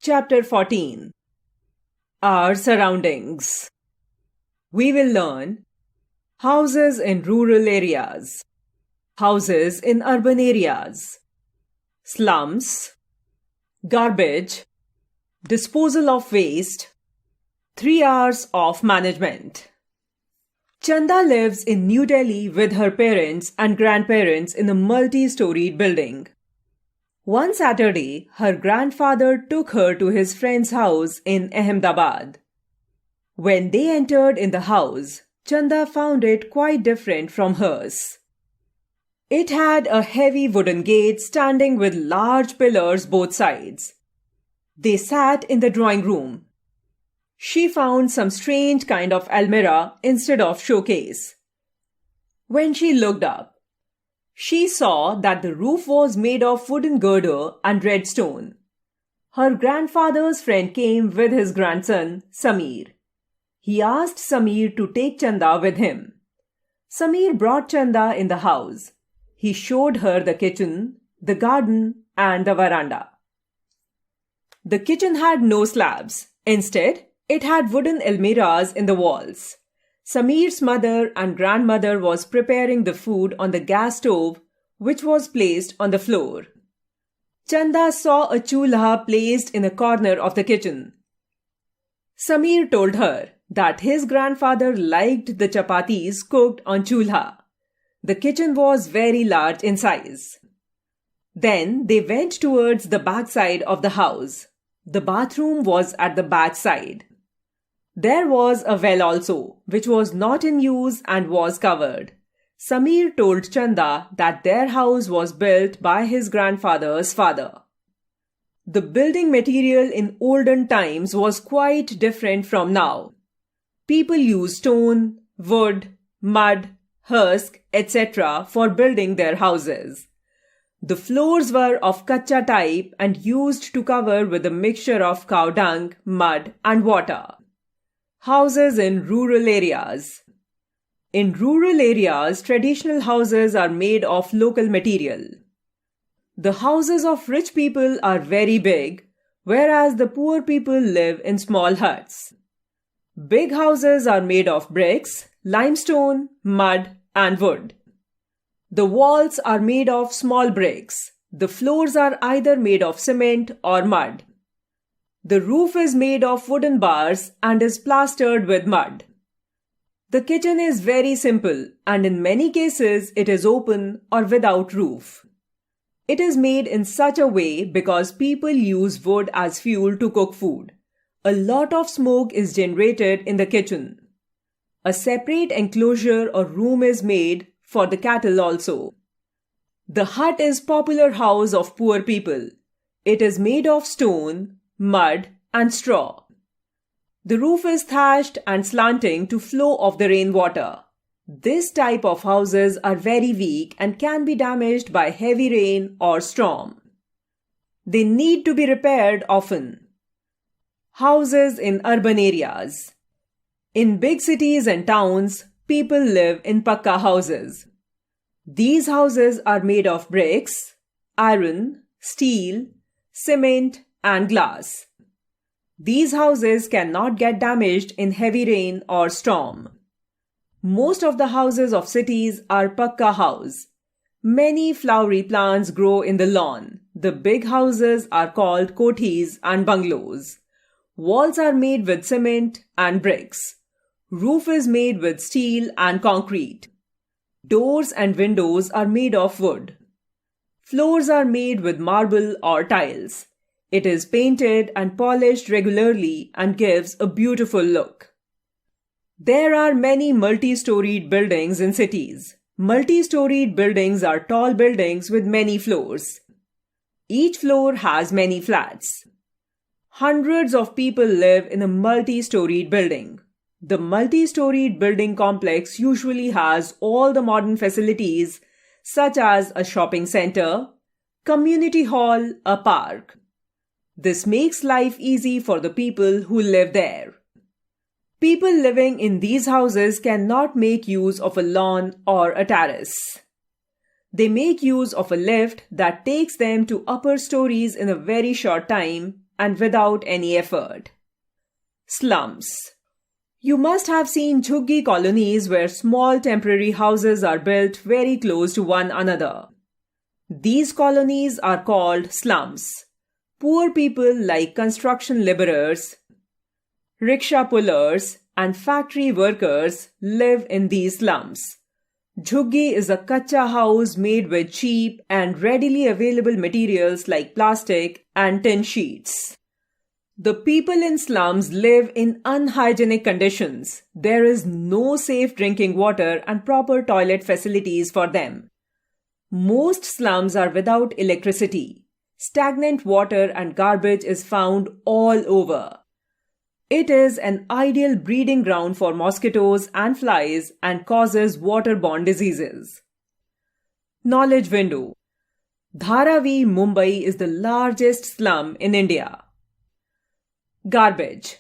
Chapter 14. Our Surroundings. We will learn houses in rural areas, houses in urban areas, slums, garbage, disposal of waste, 3 hours of management. Chanda lives in New Delhi with her parents and grandparents in a multi-storied building. One Saturday, her grandfather took her to his friend's house in Ahmedabad. When they entered in the house, Chanda found it quite different from hers. It had a heavy wooden gate standing with large pillars both sides. They sat in the drawing room. She found some strange kind of almirah instead of showcase. When she looked up, she saw that the roof was made of wooden girder and red stone. Her grandfather's friend came with his grandson, Samir. He asked Samir to take Chanda with him. Samir brought Chanda in the house. He showed her the kitchen, the garden, and the veranda. The kitchen had no slabs. Instead, it had wooden almirahs in the walls. Samir's mother and grandmother was preparing the food on the gas stove, which was placed on the floor. Chanda saw a chulha placed in a corner of the kitchen. Samir told her that his grandfather liked the chapatis cooked on chulha. The kitchen was very large in size. Then they went towards the backside of the house. The bathroom was at the back side. There was a well also, which was not in use and was covered. Samir told Chanda that their house was built by his grandfather's father. The building material in olden times was quite different from now. People used stone, wood, mud, husk, etc. for building their houses. The floors were of kacha type and used to cover with a mixture of cow dung, mud and water. Houses in rural areas. In rural areas, traditional houses are made of local material. The houses of rich people are very big, whereas the poor people live in small huts. Big houses are made of bricks, limestone, mud, and wood. The walls are made of small bricks. The floors are either made of cement or mud. The roof is made of wooden bars and is plastered with mud. The kitchen is very simple and in many cases it is open or without roof. It is made in such a way because people use wood as fuel to cook food. A lot of smoke is generated in the kitchen. A separate enclosure or room is made for the cattle also. The hut is popular house of poor people. It is made of stone, mud and straw. The roof is thatched and slanting to flow of the rainwater. This type of houses are very weak and can be damaged by heavy rain or storm. They need to be repaired often. Houses in urban areas. In big cities and towns, people live in pakka houses. These houses are made of bricks, iron, steel, cement, and glass. These houses cannot get damaged in heavy rain or storm. Most of the houses of cities are pakka house. Many flowery plants grow in the lawn. The big houses are called kothis and bungalows. Walls are made with cement and bricks. Roof is made with steel and concrete. Doors and windows are made of wood. Floors are made with marble or tiles. It is painted and polished regularly and gives a beautiful look. There are many multi-storied buildings in cities. Multi-storied buildings are tall buildings with many floors. Each floor has many flats. Hundreds of people live in a multi-storied building. The multi-storied building complex usually has all the modern facilities such as a shopping center, community hall, a park. This makes life easy for the people who live there. People living in these houses cannot make use of a lawn or a terrace. They make use of a lift that takes them to upper stories in a very short time and without any effort. Slums. You must have seen jhuggi colonies where small temporary houses are built very close to one another. These colonies are called slums. Poor people like construction laborers, rickshaw pullers, and factory workers live in these slums. Jhuggi is a kacha house made with cheap and readily available materials like plastic and tin sheets. The people in slums live in unhygienic conditions. There is no safe drinking water and proper toilet facilities for them. Most slums are without electricity. Stagnant water and garbage is found all over. It is an ideal breeding ground for mosquitoes and flies and causes waterborne diseases. Knowledge window. Dharavi, Mumbai is the largest slum in India. Garbage.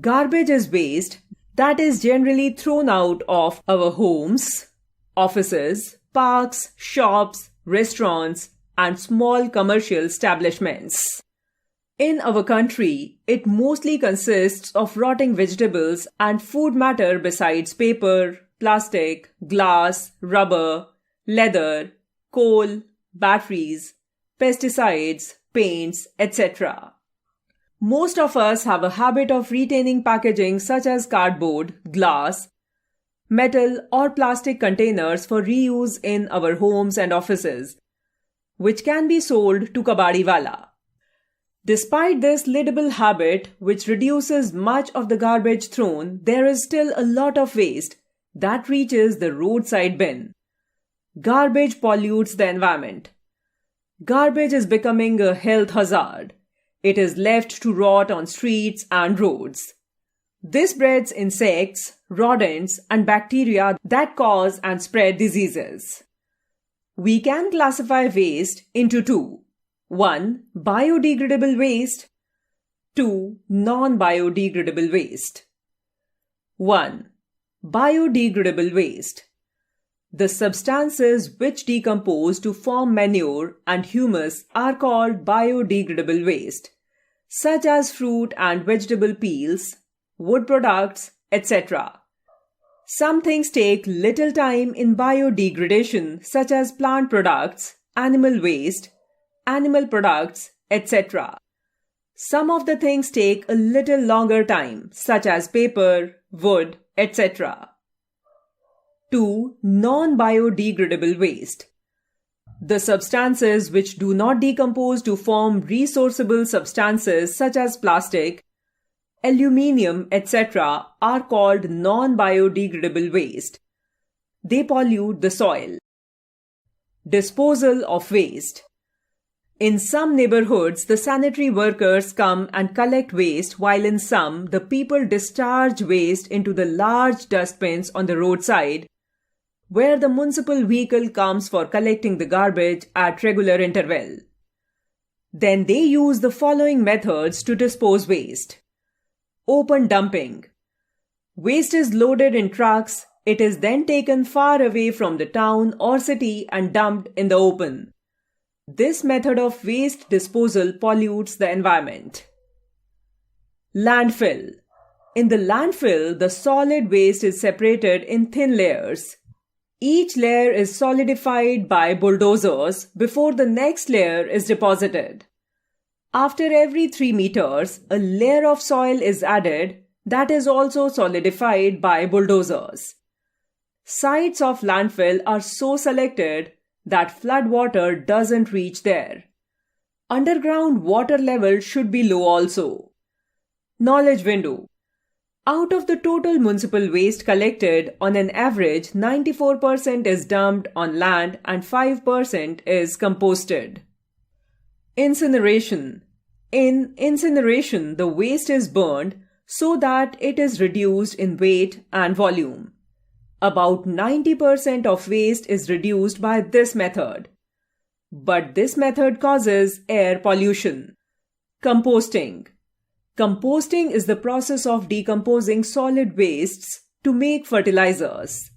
Garbage is waste that is generally thrown out of our homes, offices, parks, shops, restaurants, and small commercial establishments. In our country, it mostly consists of rotting vegetables and food matter besides paper, plastic, glass, rubber, leather, coal, batteries, pesticides, paints, etc. Most of us have a habit of retaining packaging such as cardboard, glass, metal or plastic containers for reuse in our homes and offices, which can be sold to kabadiwala. Despite this liddable habit, which reduces much of the garbage thrown, there is still a lot of waste that reaches the roadside bin. Garbage pollutes the environment. Garbage is becoming a health hazard. It is left to rot on streets and roads. This breeds insects, rodents, and bacteria that cause and spread diseases. We can classify waste into two. 1. Biodegradable waste. 2. Non-biodegradable waste. 1. Biodegradable waste. The substances which decompose to form manure and humus are called biodegradable waste, such as fruit and vegetable peels, wood products, etc. Some things take little time in biodegradation, such as plant products, animal waste, animal products, etc. Some of the things take a little longer time, such as paper, wood, etc. 2. Non-biodegradable waste. The substances which do not decompose to form resourceable substances such as plastic, aluminium, etc. are called non-biodegradable waste. They pollute the soil. Disposal of waste. In some neighborhoods, the sanitary workers come and collect waste, while in some, the people discharge waste into the large dustbins on the roadside, where the municipal vehicle comes for collecting the garbage at regular interval. Then they use the following methods to dispose waste. Open dumping. Waste is loaded in trucks. It is then taken far away from the town or city and dumped in the open. This method of waste disposal pollutes the environment. Landfill. In the landfill, the solid waste is separated in thin layers. Each layer is solidified by bulldozers before the next layer is deposited. After every 3 meters, a layer of soil is added that is also solidified by bulldozers. Sites of landfill are so selected that flood water doesn't reach there. Underground water level should be low also. Knowledge window. Out of the total municipal waste collected, on an average, 94% is dumped on land and 5% is composted. Incineration. In incineration, the waste is burned so that it is reduced in weight and volume. About 90% of waste is reduced by this method. But this method causes air pollution. Composting. Composting is the process of decomposing solid wastes to make fertilizers.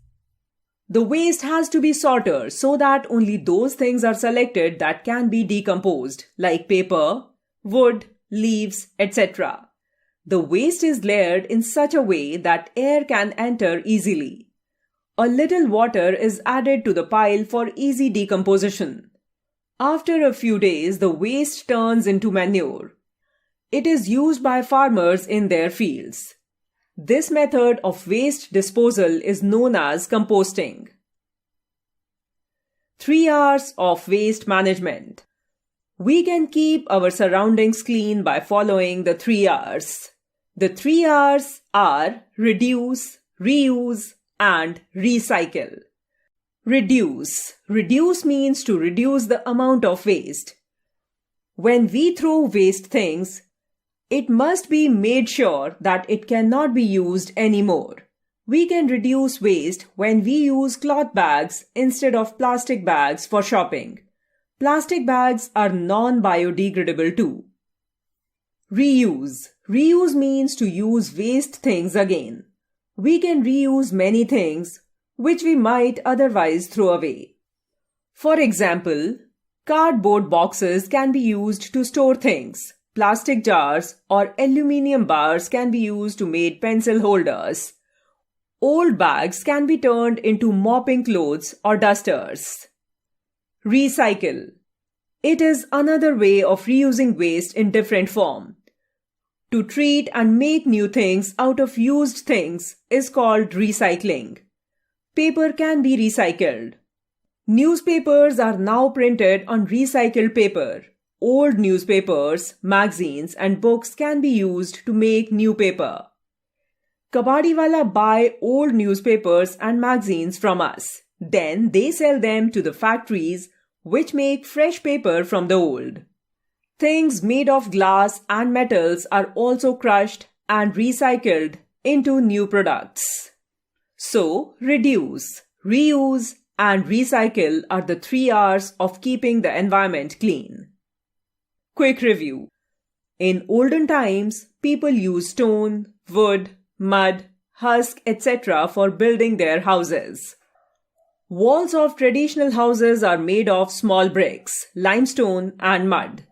The waste has to be sorted so that only those things are selected that can be decomposed, like paper, wood, leaves, etc. The waste is layered in such a way that air can enter easily. A little water is added to the pile for easy decomposition. After a few days, the waste turns into manure. It is used by farmers in their fields. This method of waste disposal is known as composting. 3 R's of waste management. We can keep our surroundings clean by following the 3 R's. The 3 R's are reduce, reuse, and recycle. Reduce. Reduce means to reduce the amount of waste. When we throw waste things, it must be made sure that it cannot be used anymore. We can reduce waste when we use cloth bags instead of plastic bags for shopping. Plastic bags are non-biodegradable too. Reuse. Reuse means to use waste things again. We can reuse many things which we might otherwise throw away. For example, cardboard boxes can be used to store things. Plastic jars or aluminium bars can be used to make pencil holders. Old bags can be turned into mopping clothes or dusters. Recycle. It is another way of reusing waste in different form. To treat and make new things out of used things is called recycling. Paper can be recycled. Newspapers are now printed on recycled paper. Old newspapers, magazines, and books can be used to make new paper. Kabadiwala buy old newspapers and magazines from us. Then they sell them to the factories which make fresh paper from the old. Things made of glass and metals are also crushed and recycled into new products. So, reduce, reuse, and recycle are the 3 R's of keeping the environment clean. Quick review. In olden times, people used stone, wood, mud, husk, etc. for building their houses. Walls of traditional houses are made of small bricks, limestone, and mud.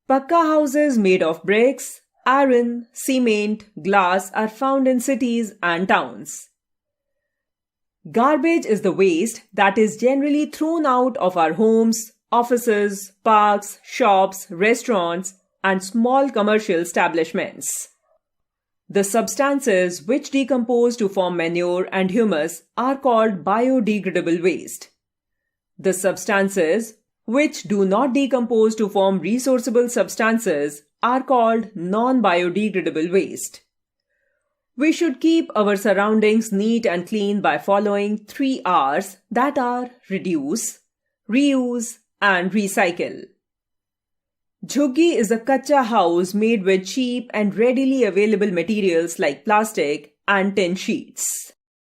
Pakka houses made of bricks, iron, cement, glass are found in cities and towns. Garbage is the waste that is generally thrown out of our homes, offices, parks, shops, restaurants, and small commercial establishments. The substances which decompose to form manure and humus are called biodegradable waste. The substances which do not decompose to form resourceable substances are called non-biodegradable waste. We should keep our surroundings neat and clean by following 3 R's that are reduce, reuse, and recycle. Jhuggi is a kacha house made with cheap and readily available materials like plastic and tin sheets.